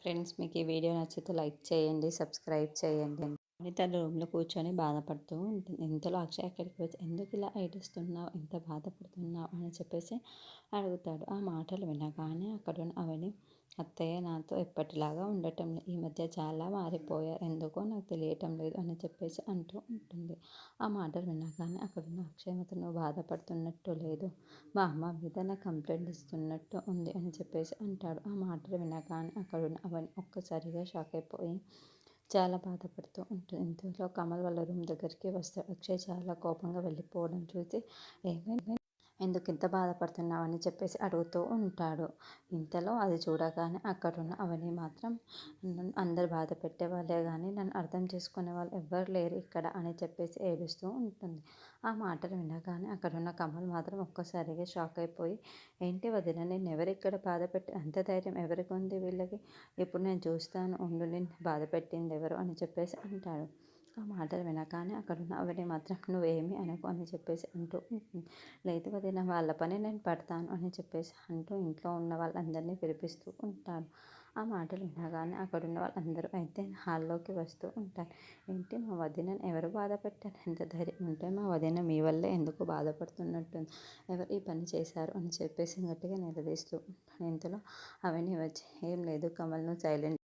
Friends, మీకు ఈ video నచ్చితే లైక్ చేయండి, సబ్స్క్రైబ్ చేయండి అని తన రూమ్లో కూర్చొని బాధపడుతూ ఉంటుంది. ఇంతలో అక్షయ్ అక్కడికి వచ్చి ఎందుకు ఇలా ఏడుస్తున్నావు, ఎంత బాధపడుతున్నావు అని చెప్పేసి అడుగుతాడు. ఆ మాటలు వినగానే అక్కడున్న అవని, అత్తయ్య నాతో ఎప్పటిలాగా ఉండటం లేదు, ఈ మధ్య చాలా మారిపోయారు, ఎందుకో నాకు తెలియటం లేదు అని చెప్పేసి అంటూ ఉంటుంది. ఆ మాటలు వినగానే అక్కడున్న అక్షయ్ మాత్రం నువ్వు బాధపడుతున్నట్టు లేదు, మా అమ్మ మీద నాకు కంప్లైంట్ ఇస్తున్నట్టు ఉంది అని చెప్పేసి అంటాడు. ఆ మాటలు వినగానే అక్కడున్న అవని ఒక్కసారిగా షాక్ అయిపోయి చాలా బాధపడుతూ ఉంటుంది. ఇంతలో కమల్ వాళ్ళ రూమ్ దగ్గరికి వస్తాడు. అక్షయ్ చాలా కోపంగా వెళ్ళిపోవడం చూసి ఏమైంది, ఎందుకు ఇంత బాధపడుతున్నావు అని చెప్పేసి అడుగుతూ ఉంటాడు. ఇంతలో అది చూడగానే అక్కడున్న అవని మాత్రం అందరు బాధ పెట్టేవాళ్ళే కానీ నన్ను అర్థం చేసుకునే వాళ్ళు ఎవ్వరు లేరు ఇక్కడ అని చెప్పేసి ఏడుస్తూ ఉంటుంది. ఆ మాటలు వినగానే అక్కడున్న కమల్ మాత్రం ఒక్కసారిగా షాక్ అయిపోయి ఏంటి వదిన, నేను ఎవరిక్కడ బాధ పెట్టి అంత ధైర్యం ఎవరికి ఉంది వీళ్ళకి, ఇప్పుడు నేను చూస్తాను ఉండు నేను బాధ పెట్టింది ఎవరు అని చెప్పేసి అంటాడు. ఆ మాటలు వినగానే అక్కడున్న అవని మాత్రం నువ్వేమి అనకు అని చెప్పేసి అంటూ ఉంటుంది. లేదు వదిన, వాళ్ళ పని నేను పడతాను అని చెప్పేసి అంటూ ఇంట్లో ఉన్న వాళ్ళందరినీ పిలిపిస్తూ ఉంటాడు. ఆ మాటలు వినగానే అక్కడున్న వాళ్ళందరూ అయితే హాల్లోకి వస్తూ ఉంటారు. ఏంటి మా వదినని ఎవరు బాధ పెట్టారు, ఎంత ధైర్యం ఉంటే మా వదిన మీ వల్లే ఎందుకు బాధపడుతున్నట్టుంది, ఎవరు ఈ పని చేశారు అని చెప్పేసి గట్టిగా నిలదీస్తూ ఉంటాడు. ఇంతలో అవన్నీ వచ్చి ఏం లేదు కమల్, నువ్వు సైలెంట్